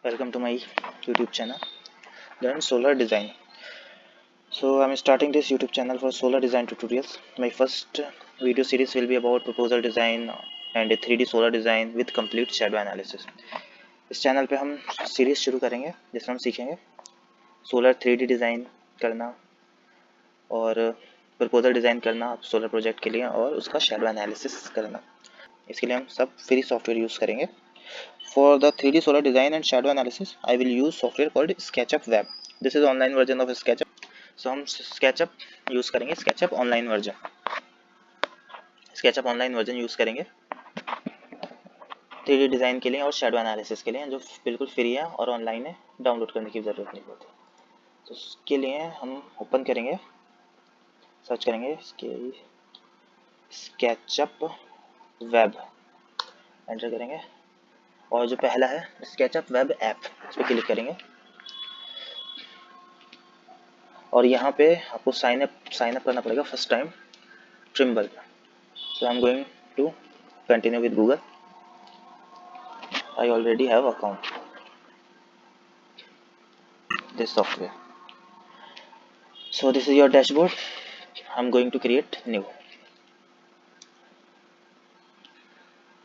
Welcome to my YouTube channel. Learn solar design. So I'm starting this YouTube channel for solar design tutorials. My first video series will be about proposal design and a 3D solar design with complete shadow analysis. इस channel पे हम series शुरू करेंगे जिसमें हम सीखेंगे solar 3D design करना और प्रपोजल डिज़ाइन करना सोलर प्रोजेक्ट के लिए और उसका शेडो एनालिसिस करना. इसके लिए हम सब फ्री सॉफ्टवेयर यूज़ करेंगे. For the 3D solar design and shadow analysis, I will use software called SketchUp Web. This is online version of SketchUp. So हम SketchUp यूज़ करेंगे. SketchUp ऑनलाइन वर्जन यूज़ करेंगे 3D design के लिए और shadow analysis के लिए, जो बिल्कुल फ्री है और ऑनलाइन है, डाउनलोड करने की ज़रूरत नहीं पड़ती. तो उसके लिए हम ओपन करेंगे, सर्च करेंगे इसके SketchUp Web, एंटर करेंगे और जो पहला है SketchUp Web ऐप, इस पर क्लिक करेंगे और यहाँ पे आपको साइन अप करना पड़ेगा first time Trimble. So I'm going to continue with Google. I already have account this software. So this is your dashboard. I'm going to create new.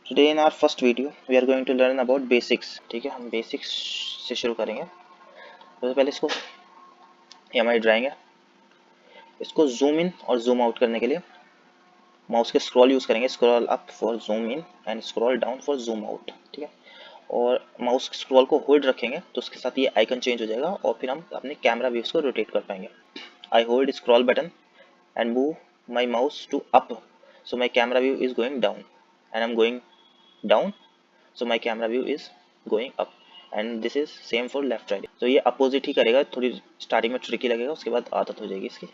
Today in our first video we are going to learn about basics. ठीक है, हम basics से शुरू करेंगे. तो पहले इसको, ये हमारी ड्राइंग है, इसको जूम इन और जूम आउट करने के लिए माउस के स्क्रॉल यूज़ करेंगे. Scroll up for zoom in and scroll down for zoom out. ठीक है, और माउस स्क्रॉल को होल्ड रखेंगे तो उसके साथ ये आइकन चेंज हो जाएगा और फिर हम अपने कैमरा व्यूज को रोटेट कर पाएंगे. I hold scroll button and move my mouse to up, so my camera view is going down, and I am going down, so my camera view is going up, and this is same for left right. तो ये opposite ही करेगा. थोड़ी starting में tricky लगेगा, उसके बाद आदत हो जाएगी इसकी.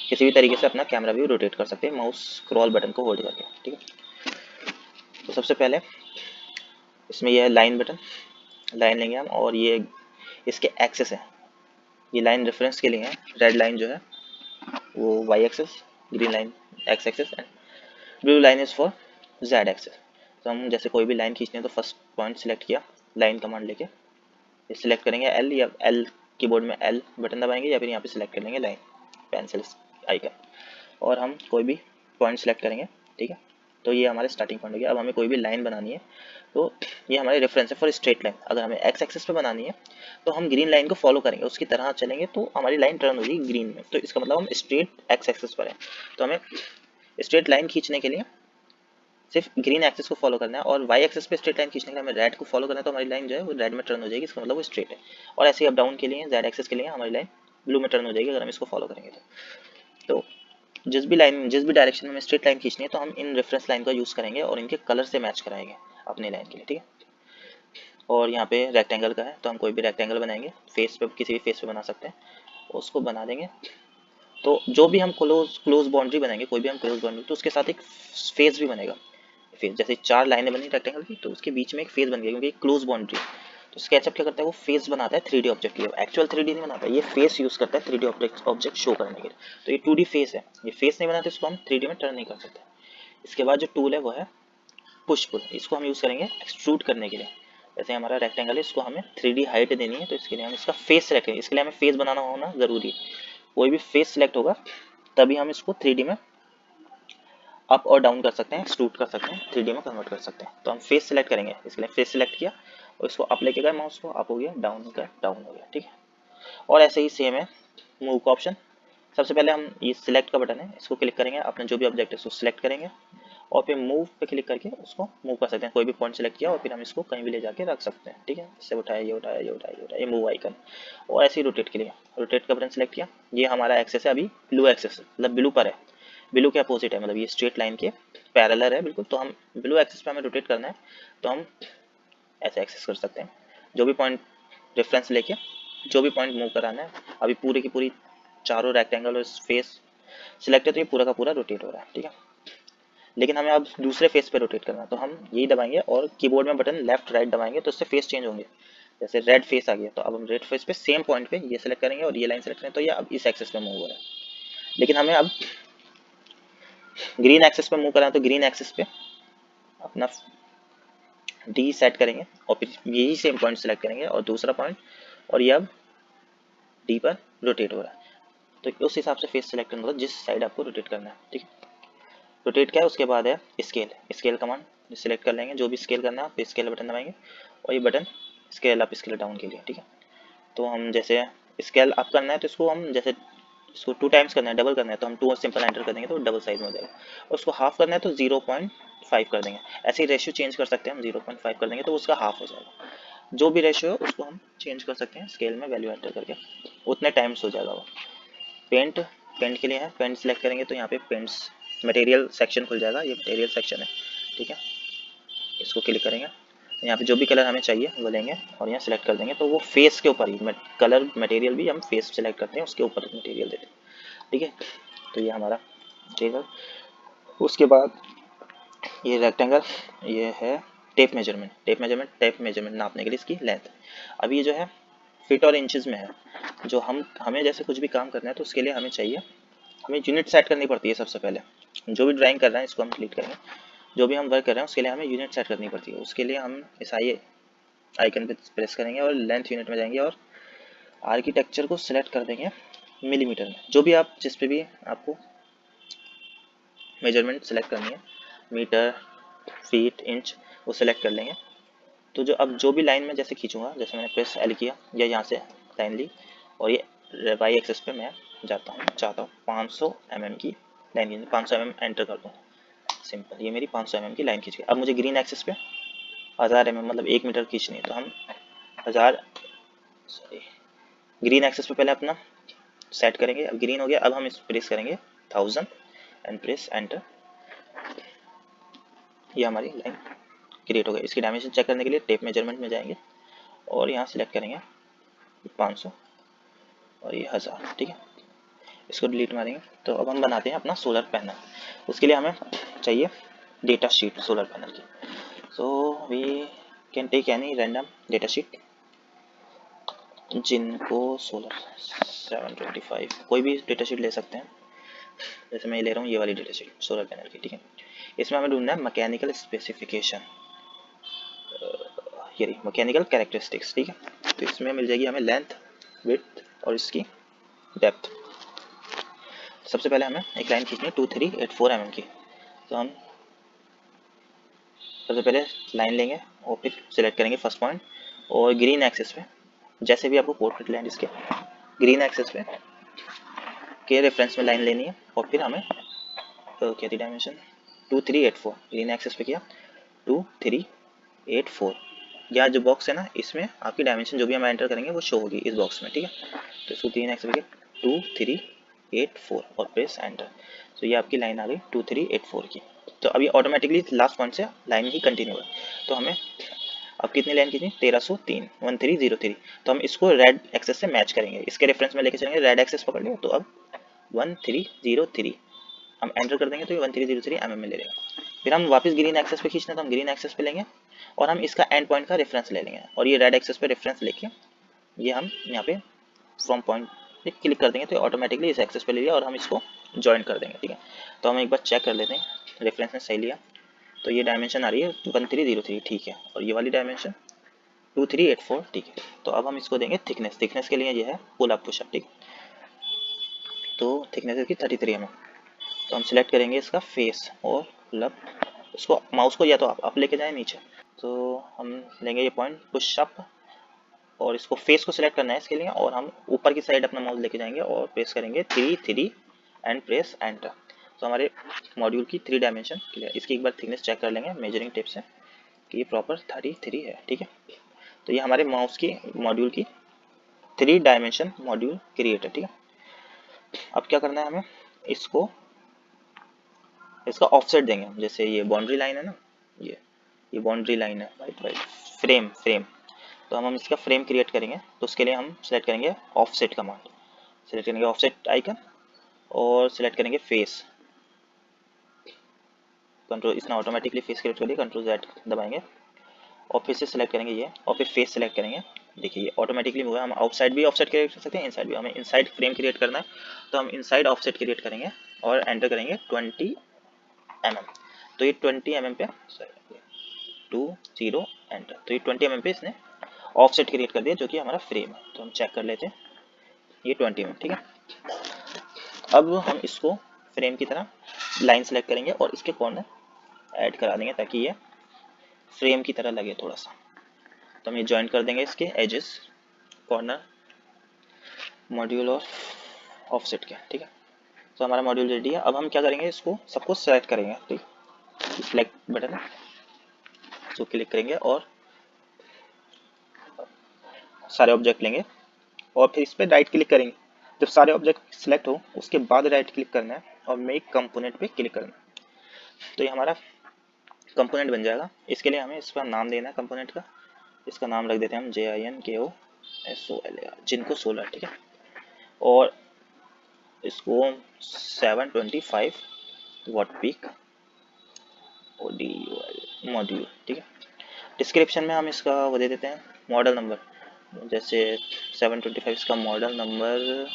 किसी भी तरीके से अपना कैमरा व्यू रोटेट कर सकते हैं माउस स्क्रॉल बटन को होल्ड करके. ठीक है, तो सबसे पहले इसमें यह लाइन बटन, लाइन लेंगे हम और ये इसके एक्सेस है. ये लाइन रेफरेंस के लिए है. रेड लाइन जो है वो Y axis, green line X axis and blue line is for Z axis. तो हम जैसे कोई भी लाइन खींचनी है तो फर्स्ट पॉइंट सिलेक्ट किया, लाइन कमांड लेके सिलेक्ट करेंगे एल, या एल कीबोर्ड में एल बटन दबाएंगे या फिर यहाँ पे सिलेक्ट कर लेंगे लाइन पेंसिल आइकन और हम कोई भी पॉइंट सिलेक्ट करेंगे. ठीक है, तो ये हमारे स्टार्टिंग पॉइंट हो गया. अब हमें कोई भी लाइन बनानी है तो ये हमारे रेफरेंस है फॉर स्ट्रेट लाइन. अगर हमें एक्स एक्सिस पे बनानी है तो हम ग्रीन लाइन को फॉलो करेंगे, उसकी तरह चलेंगे तो हमारी लाइन टर्न हो जाएगी ग्रीन में. तो इसका मतलब हम स्ट्रेट एक्स एक्सिस पर हैं. तो हमें स्ट्रेट लाइन खींचने के लिए सिर्फ ग्रीन एक्सिस को फॉलो करना है और वाई एक्सिस पे स्ट्रेट लाइन खींचने के लिए हमें रेड को फॉलो करना है. तो हमारी लाइन जो है वो रेड में टर्न हो जाएगी, इसका मतलब वो स्ट्रेट है. और ऐसे ही अप डाउन के लिए जेड एक्सिस के लिए हमारी लाइन ब्लू में टर्न हो जाएगी अगर हम इसको फॉलो करेंगे. तो जिस भी डायरेक्शन में स्ट्रेट लाइन खींचनी है तो हम इन रेफरेंस लाइन का यूज़ करेंगे और इनके कलर से मैच कराएंगे अपने लाइन के लिए. ठीक है, और यहाँ पे रेक्टेंगल का है तो हम कोई भी रेक्टेंगल बनाएंगे. फेस पे, किसी भी फेस पे बना सकते हैं, उसको बना देंगे. तो जो भी हम क्लोज बाउंड्री बनाएंगे, कोई भी हम क्लोज बाउंड्री, तो उसके साथ एक फेस भी बनेगा. फेस जैसे 4 लाइनें बनी रेक्टेंगल की तो उसके बीच में एक फेस बन गया क्योंकि क्लोज बाउंड्री. तो स्केचअप क्या करता है, वो फेस बनाता है 3D ऑब्जेक्ट के लिए. एक्चुअल 3D नहीं बनाता, ये फेस यूज़ करता है 3D ऑब्जेक्ट शो करने के लिए. तो ये 2D फेस है, ये फेस नहीं बनाते, इसको हम 3D में टर्न नहीं कर सकते. इसके बाद जो टूल है वो है पुश पुल. इसको हम यूज़ करेंगे एक्सट्रूड करने के लिए. जैसे हमारा रेक्टेंगल है, इसको हमें 3D हाइट देनी है तो इसके लिए हम इसका फेस सेलेक्ट करेंगे. इसके लिए हमें फेस बनाना होना ज़रूरी है. कोई भी फेस सेलेक्ट होगा तभी हम इसको 3D में अप और डाउन कर सकते हैं, एक्सट्रूड कर सकते हैं, 3D में कन्वर्ट कर सकते हैं. तो हम फेस सेलेक्ट करेंगे, इसके लिए फेस सेलेक्ट किया और इसको अप लेके गए माउस को, अप हो गया, डाउन का डाउन हो गया. ठीक है, और ऐसे ही सेम है मूव का ऑप्शन. सबसे पहले हम ये सिलेक्ट का बटन है, इसको क्लिक करेंगे, अपना जो भी ऑब्जेक्ट है उसको सिलेक्ट करेंगे और फिर मूव पे क्लिक करके उसको मूव कर सकते हैं. कोई भी पॉइंट सेलेक्ट किया और फिर हम इसको कहीं भी ले जाके रख सकते हैं. ठीक है, इससे उठाया, ये उठाया, ये उठाया, ये उठाया, ये मूव आइकन. और ऐसे ही रोटेट के लिए रोटेट का बटन सेलेक्ट किया. ये हमारा एक्सेस है अभी ब्लू एक्सेस, मतलब ब्लू पर है, ब्लू के अपोजिट है, मतलब ये स्ट्रेट लाइन के पैरेलल है बिल्कुल. तो हम ब्लू एक्सेस पे हमें रोटेट करना है तो हम ऐसे एक्सेस कर सकते हैं. जो भी पॉइंट रेफरेंस लेके जो भी पॉइंट मूव कराना है. अभी पूरी की पूरी चारों रेक्टेंगल और फेस सिलेक्ट है तो ये पूरा का पूरा रोटेट हो रहा है. ठीक है, लेकिन हमें अब दूसरे फेस पे रोटेट करना है तो हम यही दबाएंगे और कीबोर्ड में बटन लेफ्ट राइट दबाएंगे तो इससे फेस चेंज होंगे. जैसे रेड फेस आ गया तो अब हम रेड फेस पे सेम पॉइंट पे ये सेलेक्ट करेंगे और ये लाइन सेलेक्ट करेंगे तो ये अब इस एक्सेस पे मूव हो रहा है. लेकिन हमें अब ग्रीन एक्सेस पे मूव करना है तो ग्रीन एक्सेस पे अपना डी सेट करेंगे और फिर यही सेम पॉइंट सेलेक्ट करेंगे और दूसरा पॉइंट, और ये अब डी पर रोटेट हो रहा है, तो उस हिसाब से फेस सेलेक्ट करना होगा जिस साइड आपको रोटेट करना है, ठीक है। रोटेट क्या है, उसके बाद है स्केल, स्केल कमांड सेलेक्ट कर लेंगे, जो भी स्केल करना है आप स्केल बटन दबाएंगे और ये button scale up scale down के लिए, ठीक है। तो हम जैसे स्केल अप करना है तो इसको हम जैसे इसको 2 टाइम्स करना है, डबल करना है तो हम 2 सिंपल एंटर कर देंगे तो डबल साइज में हो जाएगा, और उसको हाफ करना है तो 0.5 कर देंगे। ऐसे ही रेशियो चेंज कर सकते हैं, हम 0.5 कर देंगे तो उसका हाफ हो जाएगा। जो भी रेशियो है उसको हम चेंज कर सकते हैं स्केल में वैल्यू एंटर करके, उतने टाइम्स हो जाएगा वो। पेंट, पेंट के लिए है, पेंट सेलेक्ट करेंगे तो यहाँ पे पेंट्स मटेरियल सेक्शन खुल जाएगा, ये मटेरियल सेक्शन है, ठीक है। इसको क्लिक करेंगे, यहाँ पे जो भी कलर हमें चाहिए वो लेंगे और यहाँ सेलेक्ट कर देंगे, तो वो फेस के ऊपर ही कलर मटेरियल भी हम फेस सेलेक्ट करते हैं उसके ऊपर मटेरियल देते हैं, ठीक है। तो ये हमारा मटेरियल, उसके बाद ये रेक्टेंगल, ये है टेप मेजरमेंट, टेप मेजरमेंट नापने के लिए इसकी लेंथ। अब ये जो है फीट और इंचेस में है, जो हमें जैसे कुछ भी काम करना है तो उसके लिए हमें चाहिए, हमें यूनिट सेट करनी पड़ती है सबसे पहले। जो भी ड्राइंग कर रहे हैं इसको हम क्लिक करेंगे, जो भी हम वर्क कर रहे हैं उसके लिए हमें यूनिट सेट करनी पड़ती है। उसके लिए हम इस आइकन पे प्रेस करेंगे और लेंथ यूनिट में जाएंगे और आर्किटेक्चर को सिलेक्ट कर देंगे मिलीमीटर में, जो भी आप जिस पे भी आपको मेजरमेंट सेलेक्ट करनी है, मीटर, फीट, इंच, वो सेलेक्ट कर लेंगे। तो जो अब जो भी लाइन में जैसे खींचूंगा, जैसे मैंने प्रेस एल किया या यहाँ से लाइन ली और ये वाई एक्सेस पे मैं चाहता हूँ 500 mm की लाइन खींचनी, 500 mm एंटर कर दूँ, सिंपल, ये मेरी 500 mm की लाइन खींच गई। अब मुझे ग्रीन एक्सेस पे 1000 mm मतलब 1 मीटर खींचनी है, तो हम 1000 सॉरी ग्रीन एक्सेस पे पहले अपना सेट करेंगे। अब ग्रीन हो गया, अब हम इस प्रेस करेंगे 1000 एंड प्रेस एंटर, ये हमारी लाइन क्रिएट हो गई। इसकी डायमेंशन चेक करने के लिए टेप मेजरमेंट में जाएंगे और यहाँ सिलेक्ट करेंगे 500 और ये 1000, ठीक है। इसको डिलीट मारेंगे। तो अब हम बनाते हैं अपना सोलर पैनल। उसके लिए हमें चाहिए डेटा शीट सोलर पैनल की। So we can take any random data sheet, जिनको सोलर 725 कोई भी डेटा शीट ले सकते हैं, जैसे मैं ये ले रहा हूँ ये वाली डेटा शीट सोलर पैनल की, ठीक है। इसमें हमें ढूंढना है मैकेनिकल स्पेसिफिकेशन, ये रही मैकेनिकल कैरेक्टरिस्टिक्स, ठीक है। तो इसमें मिल जाएगी हमें लेंथ, विड्थ और इसकी डेप्थ। सबसे पहले हमें एक लाइन खींचनी है 2384 mm की, तो हम सबसे पहले लाइन लेंगे और फिर सिलेक्ट करेंगे फर्स्ट पॉइंट और ग्रीन एक्सेस पे, जैसे भी आपको पोर्ट्रेट लाइन इसके ग्रीन एक्सेस पे के रेफरेंस में लाइन लेनी है और फिर हमें क्या थी डायमेंशन 2384, ग्रीन एक्सेस पे किया 2384, या जो बॉक्स है ना इसमें आपकी डायमेंशन जो भी हम एंटर करेंगे वो शो होगी इस बॉक्स में, ठीक है। तो इसको ग्रीन एक्सेस पे 2384 और प्रेस एंटर, तो ये आपकी लाइन आ गई 2384 की। तो अभी ऑटोमेटिकली लास्ट पॉइंट से लाइन ही कंटिन्यू है, तो हमें अब कितनी लाइन कितनी 1303 1303, तो हम इसको रेड एक्सेस से मैच करेंगे, इसके रेफरेंस में लेके चलेंगे, रेड एक्सेस पकड़ लिया तो अब 1303 हम एंटर कर देंगे तो ये 1303 mm में ले लेगा। फिर हम वापस ग्रीन एक्सेस पे खींचना, तो हम ग्रीन एक्सेस पे लेंगे और हम इसका एंड पॉइंट का रेफरेंस ले लेंगे और ये रेड एक्सेस पे रेफरेंस लेके ये हम यहाँ पे फ्रॉम पॉइंट पे क्लिक कर देंगे तो ऑटोमेटिकली इस एक्सेस पे ले लिया और हम इसको ज्वाइन कर देंगे, ठीक है। तो हम एक बार चेक कर लेते हैं रेफरेंस ने सही लिया, तो ये डायमेंशन आ रही है 1303, ठीक है, और ये वाली डायमेंशन 2384, ठीक है। तो अब हम इसको देंगे थिकनेस, थिकनेस के लिए ये है पुल अप पुश अप, ठीक। तो थिकनेस इसकी 33 mm, तो हम सिलेक्ट करेंगे इसका फेस और पुल अप, इसको माउस को या तो आप अप लेके जाएं नीचे, तो हम लेंगे ये पॉइंट पुश अप और इसको फेस को सिलेक्ट करना है इसके लिए, और हम ऊपर की साइड अपना माउस लेके जाएंगे और प्रेस करेंगे 3 एंड प्रेस एंटर। तो हमारे मॉड्यूल की 3 डायमेंशन क्लियर। इसकी एक बार थिकनेस चेक कर लेंगे मेजरिंग टेप से कि ये प्रॉपर 33 है, ठीक है। तो ये हमारे माउस की मॉड्यूल की 3 डायमेंशन मॉड्यूल क्रिएट है, ठीक है। अब क्या करना है हमें, इसका ऑफसेट देंगे हम, जैसे ये बाउंड्री लाइन है ना, ये बाउंड्री लाइन है वाइट फ्रेम, तो हम इसका फ्रेम क्रिएट करेंगे, तो उसके लिए हम सेलेक्ट करेंगे ऑफसेट कमांड, सेलेक्ट करेंगे ऑफसेट आइकन और सेलेक्ट करेंगे फेस, कंट्रोल, इसने ऑटोमेटिकली फेस क्रिएट कर दिया, कंट्रोल Z दबाएंगे और फिर से सेलेक्ट करेंगे ये और फिर फेस सेलेक्ट करेंगे, देखिए ये ऑटोमेटिकली हुआ। हम आउटसाइड भी ऑफसेट क्रिएट कर सकते हैं, इनसाइड भी, हमें इनसाइड फ्रेम क्रिएट करना है तो हम इनसाइड ऑफसेट क्रिएट करेंगे और एंटर करेंगे 20 mm, तो ये 20 mm पे 2 0 एंटर। तो ये 20 mm पे इसने ऑफसेट क्रिएट कर दिया जो कि हमारा फ्रेम है। तो हम चेक कर लेते हैं, ये 20 mm, ठीक है। अब हम इसको फ्रेम की तरह लाइन सेलेक्ट करेंगे और इसके कॉर्नर ऐड करा देंगे ताकि ये फ्रेम की तरह लगे थोड़ा सा। तो हम ये ज्वाइन कर देंगे इसके एजेस, कॉर्नर, मॉड्यूल और ऑफसेट के, ठीक है। तो हमारा मॉड्यूल रेडी है। अब हम क्या करेंगे, इसको सबको सेलेक्ट करेंगे, ठीक। सिलेक्ट बटन है, इसको क्लिक करेंगे और सारे ऑब्जेक्ट लेंगे और फिर इस पर राइट क्लिक करेंगे। जब सारे ऑब्जेक्ट सिलेक्ट हो उसके बाद राइट क्लिक करना है और मेक कंपोनेंट पे क्लिक करना है। तो ये हमारा कंपोनेंट बन जाएगा। इसके लिए हमें इसका नाम देना है कंपोनेंट का। इसका नाम रख देते हैं हम JINKOSOLAR, जिनको सोलर, ठीक है। और इसको 725 वाट पीक मॉड्यूल, ठीक है। डिस्क्रिप्शन में हम इसका वो दे देते हैं मॉडल नंबर, जैसे 725 इसका मॉडल नंबर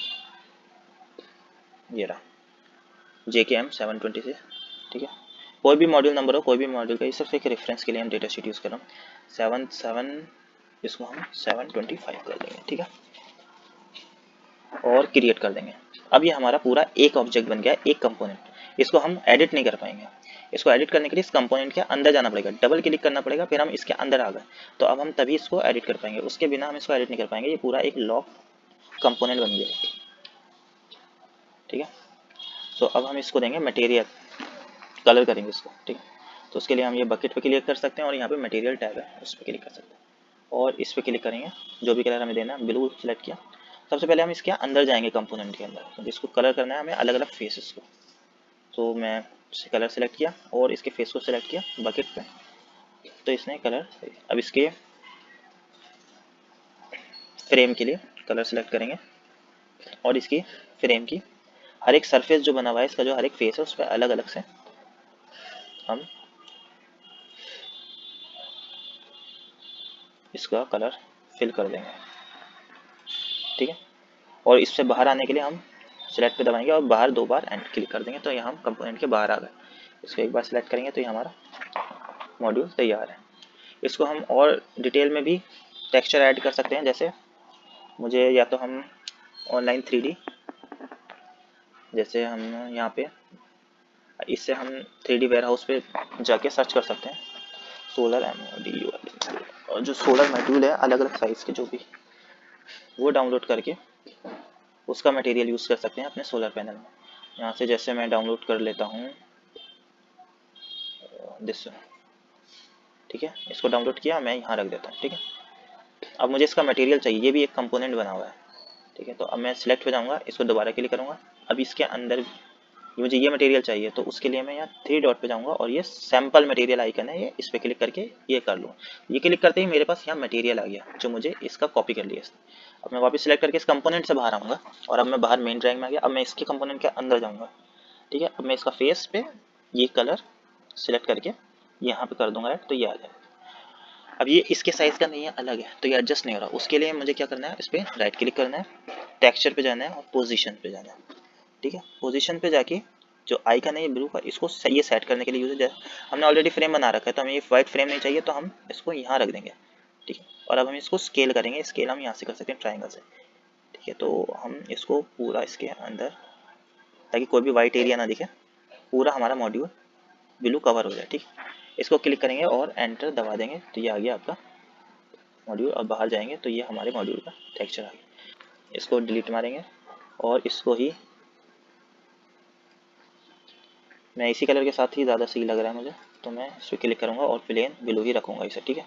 ये रहा JKM 720 से, ठीक है। कोई भी मॉड्यूल नंबर हो, कोई भी मॉड्यूल का, ये सिर्फ एक रेफरेंस के लिए हम डेटा शीट यूज़ कर रहा हूँ। 7 इसको हम 725 कर देंगे, ठीक है, और क्रिएट कर देंगे। अब ये हमारा पूरा एक ऑब्जेक्ट बन गया, एक कंपोनेंट। इसको हम एडिट नहीं कर पाएंगे। इसको एडिट करने के लिए इस कंपोनेंट के अंदर जाना पड़ेगा, डबल क्लिक करना पड़ेगा, फिर हम इसके अंदर आ गए तो अब हम तभी इसको एडिट कर पाएंगे। उसके बिना हम इसको एडिट नहीं कर पाएंगे। ये पूरा एक लॉक कंपोनेंट बन गया, ठीक है। तो अब हम इसको देंगे मटेरियल, कलर करेंगे इसको, ठीक है। तो उसके लिए हम ये बकेट पे क्लिक कर सकते हैं और यहाँ पे मटेरियल टैब है उस पर क्लिक कर सकते हैं और इस पर क्लिक करेंगे। जो भी कलर हमें देना है, ब्लू सेलेक्ट किया। सबसे पहले हम इसके अंदर जाएंगे कंपोनेंट के अंदर, तो इसको कलर करना है हमें अलग अलग फेसेस को। तो मैं कलर सेलेक्ट किया और इसके फेस को सेलेक्ट किया बकेट पे, तो इसने कलर। अब इसके फ्रेम के लिए कलर सेलेक्ट करेंगे और इसकी फ्रेम की हर एक सरफेस जो बना हुआ है, इसका जो हर एक फेस है उस पर अलग अलग से हम इसका कलर फिल कर देंगे, ठीक है। और इससे बाहर आने के लिए हम सेलेक्ट पे दबाएंगे और बाहर 2 बार एंड क्लिक कर देंगे तो यहाँ हम कंपोनेंट के बाहर आ गए। इसको एक बार सेलेक्ट करेंगे तो ये हमारा मॉड्यूल तैयार है। इसको हम और डिटेल में भी टेक्सचर ऐड कर सकते हैं। जैसे मुझे या तो हम ऑनलाइन 3D, जैसे हम यहाँ पे इससे हम 3D वेयर हाउस पे जाके सर्च कर सकते हैं सोलर MODUL, और जो सोलर मॉड्यूल है अलग अलग साइज़ के जो भी, वो डाउनलोड करके उसका मटेरियल यूज़ कर सकते हैं अपने सोलर पैनल में। यहाँ से जैसे मैं डाउनलोड कर लेता हूँ दिस, ठीक है। इसको डाउनलोड किया, मैं यहाँ रख देता हूँ, ठीक है। अब मुझे इसका मटेरियल चाहिए, ये भी एक कंपोनेंट बना हुआ है, ठीक है। तो अब मैं सिलेक्ट हो जाऊँगा, इसको दोबारा क्लिक करूँगा। अब इसके अंदर मुझे ये मटेरियल चाहिए तो उसके लिए मैं यहाँ 3 डॉट पे जाऊँगा और ये सैम्पल मटेरियल आइकन है, ये इस पर क्लिक करके ये कर लूँ। ये क्लिक करते ही मेरे पास यहाँ मटेरियल आ गया जो मुझे इसका कॉपी कर लिया इसने। अब मैं वापस सिलेक्ट करके इस कंपोनेंट से बाहर आऊँगा और अब मैं बाहर मेन ड्राइंग में आ गया। अब मैं इसके कंपोनेंट के अंदर जाऊँगा, ठीक है। अब मैं इसका फेस पे ये कलर सिलेक्ट करके यहाँ पे कर दूंगा, तो ये आ जाएगा। अब ये इसके साइज का नहीं है, अलग है, तो ये एडजस्ट नहीं हो रहा। उसके लिए मुझे क्या करना है, इस पर राइट क्लिक करना है, टेक्सचर पे जाना है और पोजीशन पे जाना है, ठीक है। पोजीशन पे जाके जो आइकन है ये ब्लू का, इसको सही सेट करने के लिए यूज है। हमने ऑलरेडी फ्रेम बना रखा है तो हमें ये वाइट फ्रेम नहीं चाहिए, तो हम इसको यहाँ रख देंगे, ठीक है। और अब हम इसको स्केल करेंगे। स्केल हम यहाँ से कर सकते हैं ट्राइंगल से, ठीक है। तो हम इसको पूरा इसके अंदर, ताकि कोई भी वाइट एरिया ना दिखे, पूरा हमारा मॉड्यूल ब्लू कवर हो जाए, ठीक। इसको क्लिक करेंगे और एंटर दबा देंगे तो ये आ गया आपका मॉड्यूल। और बाहर जाएंगे तो ये हमारे मॉड्यूल का टेक्सचर आ गया। इसको डिलीट मारेंगे और इसको ही मैं इसी कलर के साथ ही ज़्यादा सही लग रहा है मुझे, तो मैं इस पर क्लिक करूँगा और प्लेन ब्लू ही रखूँगा इसे, ठीक है।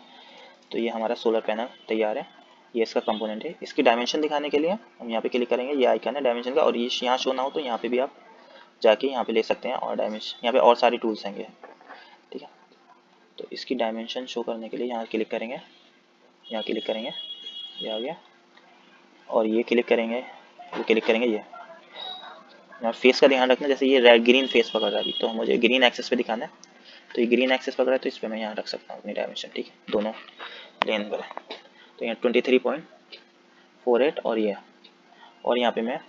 तो ये हमारा सोलर पैनल तैयार है। ये इसका कंपोनेंट है। इसकी डायमेंशन दिखाने के लिए हम यहाँ पे क्लिक करेंगे, ये आइकन है डायमेंशन का, और ये यहाँ शो ना हो तो यहाँ पे भी आप जाके यहाँ पे ले सकते हैं और डायमेंशन, यहाँ पे और सारी टूल्स हैं, ठीक है। तो इसकी डायमेंशन शो करने के लिए यहाँ क्लिक करेंगे, यहाँ क्लिक करेंगे, ये आ गया। और ये क्लिक करेंगे, ये क्लिक करेंगे, ये यहाँ फेस का ध्यान रखना। जैसे ये रेड ग्रीन फेस पकड़ रहा है अभी, तो मुझे ग्रीन एक्सेस पे दिखाना है, तो ये ग्रीन एक्सेस पकड़ रहा है तो इस पर मैं यहाँ रख सकता हूँ अपनी डायमेंशन, ठीक है। दोनों प्लेन पर है तो यहाँ 23.48 और ये, और यहाँ पे मैं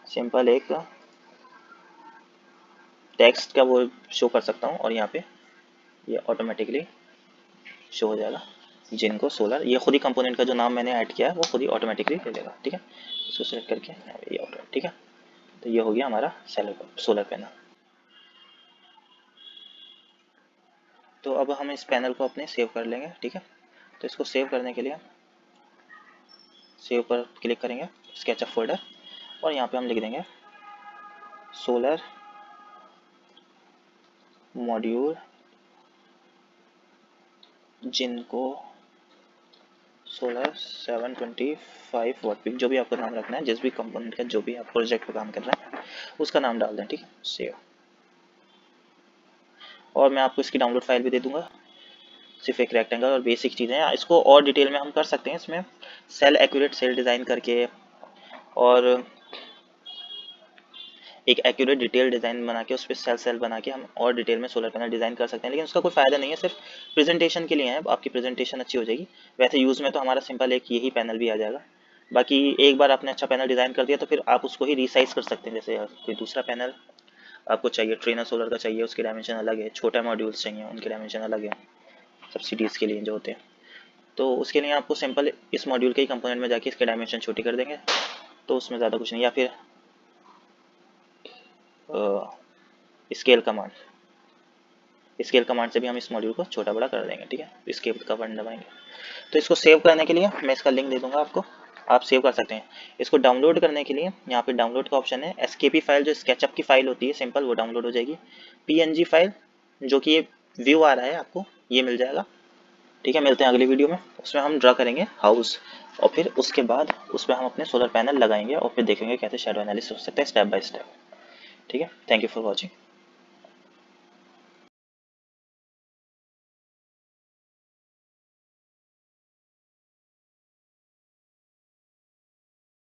सिंपल एक टेक्स्ट का वो शो कर सकता हूँ और यहाँ पे ये ऑटोमेटिकली शो हो जाएगा जिनको सोलर, ये खुद ही कंपोनेंट का जो नाम मैंने ऐड किया है वो खुद ही ऑटोमेटिकली ले लेगा। ठीक है, इसको सेलेक्ट करके ये ऑटो। ठीक है, तो ये हो गया हमारा सोलर पैनल। तो अब हम इस पैनल को अपने सेव कर लेंगे। ठीक है, तो इसको सेव करने के लिए सेव पर क्लिक करेंगे, स्केचअप फोल्डर, और यहाँ पे हम लिख देंगे सोलर मॉड्यूल जिनको सोलर 725 वाट पीक, जो भी आपको नाम रखना है, जिस भी कंपोनेंट का जो भी आप प्रोजेक्ट पर काम कर रहे हैं उसका नाम डाल दें। ठीक है, सेव। और मैं आपको इसकी डाउनलोड फाइल भी दे दूंगा, सिर्फ एक रेक्टेंगल और बेसिक चीज़ें हैं। इसको और डिटेल में हम कर सकते हैं, इसमें सेल एक्यूरेट सेल डिज़ाइन करके और एक एक्यूरेट डिटेल डिज़ाइन बना के उस पर सेल सेल बना के हम और डिटेल में सोलर पैनल डिज़ाइन कर सकते हैं, लेकिन उसका कोई फ़ायदा नहीं है, सिर्फ प्रेजेंटेशन के लिए है। आपकी प्रेजेंटेशन अच्छी हो जाएगी, वैसे यूज़ में तो हमारा सिंपल एक यही पैनल भी आ जाएगा। बाकी एक बार आपने अच्छा पैनल डिज़ाइन कर दिया तो फिर आप उसको ही रिसाइज कर सकते हैं। जैसे कोई दूसरा पैनल आपको चाहिए, ट्रेनर सोलर का चाहिए, उसके डायमेंशन अलग है, छोटा मॉड्यूल्स चाहिए उनके डायमेंशन अलग है, सब्सिडीज़ के लिए जो होते हैं, तो उसके लिए आपको सिंपल इस मॉड्यूल के ही कंपोनेंट में जाके इसके डायमेंशन छोटी कर देंगे, तो उसमें ज़्यादा कुछ नहीं। या फिर स्केल कमांड से भी हम इस मॉड्यूल को छोटा बड़ा कर देंगे। ठीक है, स्केल का बटन दबाएंगे। तो इसको सेव करने के लिए मैं इसका लिंक दे दूंगा आपको, आप सेव कर सकते हैं। इसको डाउनलोड करने के लिए यहाँ पे डाउनलोड का ऑप्शन है, एसकेपी फाइल जो स्केचअप की फाइल होती है सिंपल, वो डाउनलोड हो जाएगी। पीएनजी फाइल जो कि ये व्यू आ रहा है आपको, ये मिल जाएगा। ठीक है, मिलते हैं अगली वीडियो में, उसमें हम ड्रा करेंगे हाउस, और फिर उसके बाद उस पर हम अपने सोलर पैनल लगाएंगे और फिर देखेंगे कैसे शैडो एनालिसिस हो सकता है स्टेप बाय स्टेप। ठीक है, थैंक यू फॉर वॉचिंग।